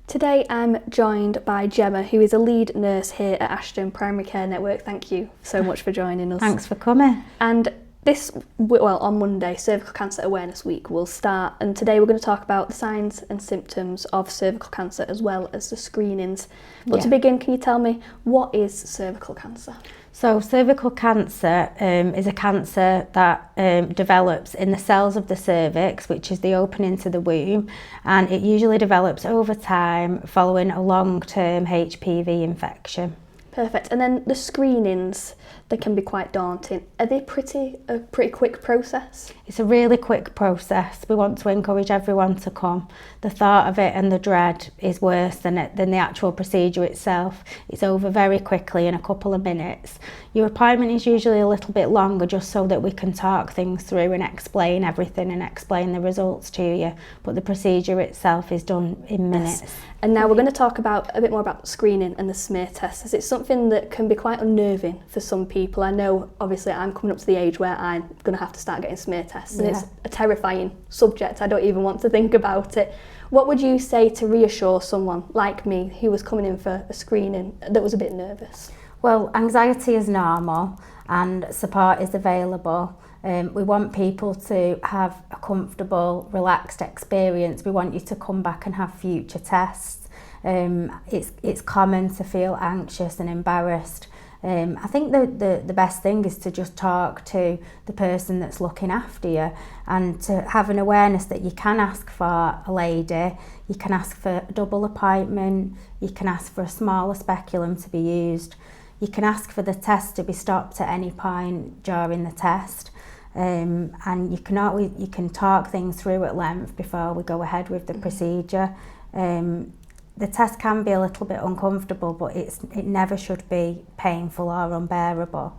Today I'm joined by Gemma, who is a lead nurse here at Ashton Primary Care Network. Thank you so much for joining us. Thanks for coming. And on Monday, Cervical Cancer Awareness Week will start, and today we're going to talk about the signs and symptoms of cervical cancer as well as the screenings. But to begin, can you tell me, what is cervical cancer? So cervical cancer is a cancer that develops in the cells of the cervix, which is the opening to the womb, and it usually develops over time following a long-term HPV infection. Perfect. And then the screenings, they can be quite daunting. Are they a pretty quick process? It's a really quick process. We want to encourage everyone to come. The thought of it and the dread is worse than the actual procedure itself. It's over very quickly in a couple of minutes. Your appointment is usually a little bit longer just so that we can talk things through and explain everything and explain the results to you. But the procedure itself is done in minutes. Yes. And now we're going to talk a bit more about screening and the smear test, as it's something that can be quite unnerving for some people. I know, obviously, I'm coming up to the age where I'm going to have to start getting smear tests, and it's a terrifying subject. I don't even want to think about it. What would you say to reassure someone like me who was coming in for a screening that was a bit nervous? Well, anxiety is normal and support is available. We want people to have a comfortable, relaxed experience. We want you to come back and have future tests. It's common to feel anxious and embarrassed. I think the best thing is to just talk to the person that's looking after you and to have an awareness that you can ask for a lady, you can ask for a double appointment, you can ask for a smaller speculum to be used, you can ask for the test to be stopped at any point during the test. And you can talk things through at length before we go ahead with the procedure. The test can be a little bit uncomfortable, but it never should be painful or unbearable.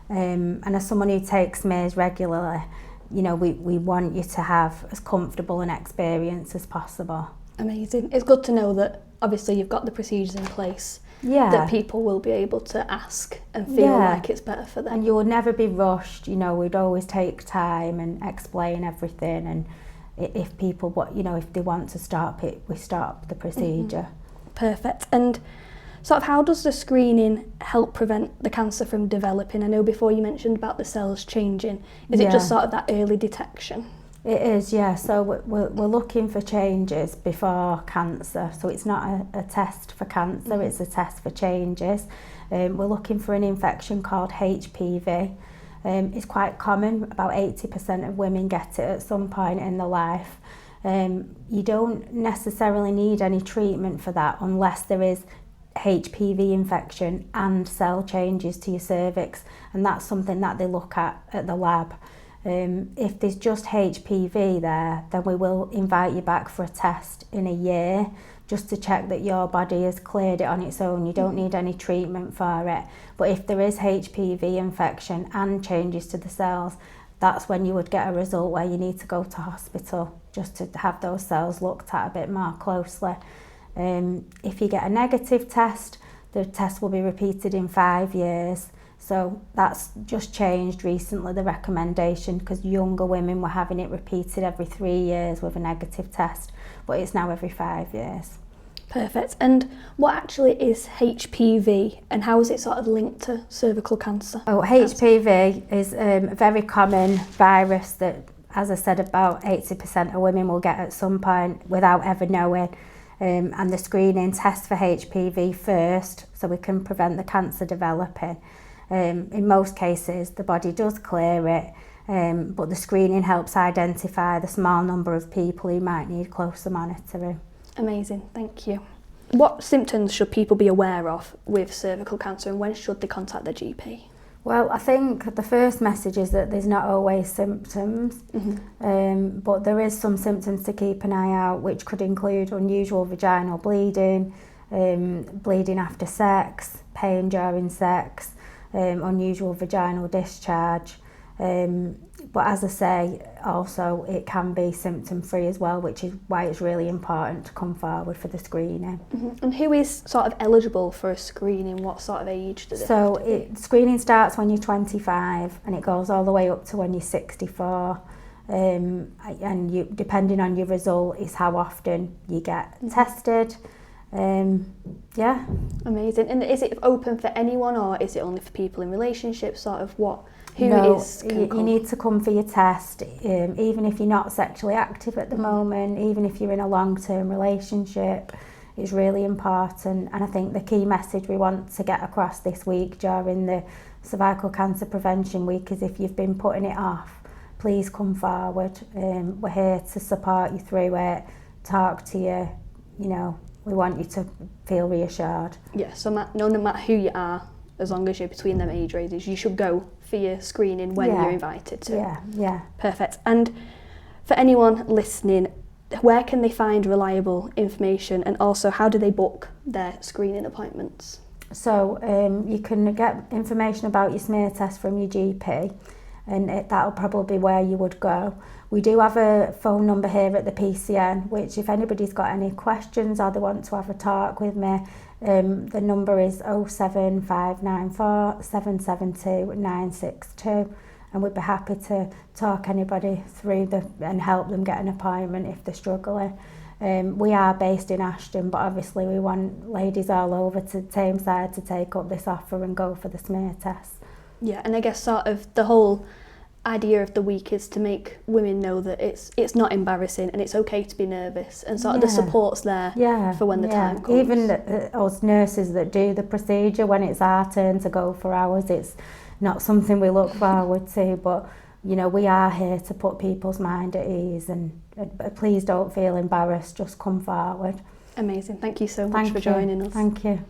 And as someone who takes smears regularly, you know, we want you to have as comfortable an experience as possible. Amazing. It's good to know that obviously you've got the procedures in place. That people will be able to ask and feel like it's better for them. And you will never be rushed. You know, we'd always take time and explain everything, and if people if they want to stop it, we stop the procedure. Perfect. And sort of how does the screening help prevent the cancer from developing? I know before you mentioned about the cells changing. Is it just sort of that early detection? It is, yeah. So we're looking for changes before cancer. So it's not a test for cancer, it's a test for changes. We're looking for an infection called HPV. It's quite common, about 80% of women get it at some point in their life. You don't necessarily need any treatment for that unless there is HPV infection and cell changes to your cervix, and that's something that they look at the lab. If there's just HPV there, then we will invite you back for a test in a year just to check that your body has cleared it on its own. You don't need any treatment for it. But if there is HPV infection and changes to the cells, that's when you would get a result where you need to go to hospital just to have those cells looked at a bit more closely. If you get a negative test, the test will be repeated in 5 years. So that's just changed recently, the recommendation, because younger women were having it repeated every 3 years with a negative test, but it's now every 5 years. Perfect. And what actually is HPV and how is it sort of linked to cervical cancer? Oh, HPV is a very common virus that, as I said, about 80% of women will get at some point without ever knowing. And the screening tests for HPV first so we can prevent the cancer developing. In most cases, the body does clear it, but the screening helps identify the small number of people who might need closer monitoring. Amazing, thank you. What symptoms should people be aware of with cervical cancer, and when should they contact their GP? Well, I think the first message is that there's not always symptoms, but there is some symptoms to keep an eye out, which could include unusual vaginal bleeding, bleeding after sex, pain during sex, unusual vaginal discharge. But as I say, also it can be symptom free as well, which is why it's really important to come forward for the screening. And who is sort of eligible for a screening? What sort of age does it So have to be? Screening starts when you're 25 and it goes all the way up to when you're 64. And you, depending on your result, is how often you get tested. Yeah. Amazing. And is it open for anyone, or is it only for people in relationships? Sort of who No, is you need to come for your test, even if you're not sexually active at the moment, even if you're in a long-term relationship. It's really important, and I think the key message we want to get across this week during the Cervical Cancer Prevention Week is, if you've been putting it off, please come forward. We're here to support you through it, talk to you, you know, we want you to feel reassured. Yeah, so no matter who you are, as long as you're between them age ranges, you should go for your screening when you're invited to. Yeah. Perfect. And for anyone listening, where can they find reliable information, and also how do they book their screening appointments? So you can get information about your smear test from your GP, and that'll probably be where you would go. We do have a phone number here at the PCN, which if anybody's got any questions or they want to have a talk with me, the number is 07594 772 962, and we'd be happy to talk anybody through and help them get an appointment if they're struggling. We are based in Ashton, but obviously we want ladies all over to Tameside to take up this offer and go for the smear test. Yeah, and I guess sort of the whole idea of the week is to make women know that it's not embarrassing and it's okay to be nervous, and sort of the support's there for when the time comes. Even us nurses that do the procedure, when it's our turn to go for ours, it's not something we look forward to, but you know, we are here to put people's mind at ease, and please don't feel embarrassed, just come forward. Amazing. Thank you so much for joining us. Thank you.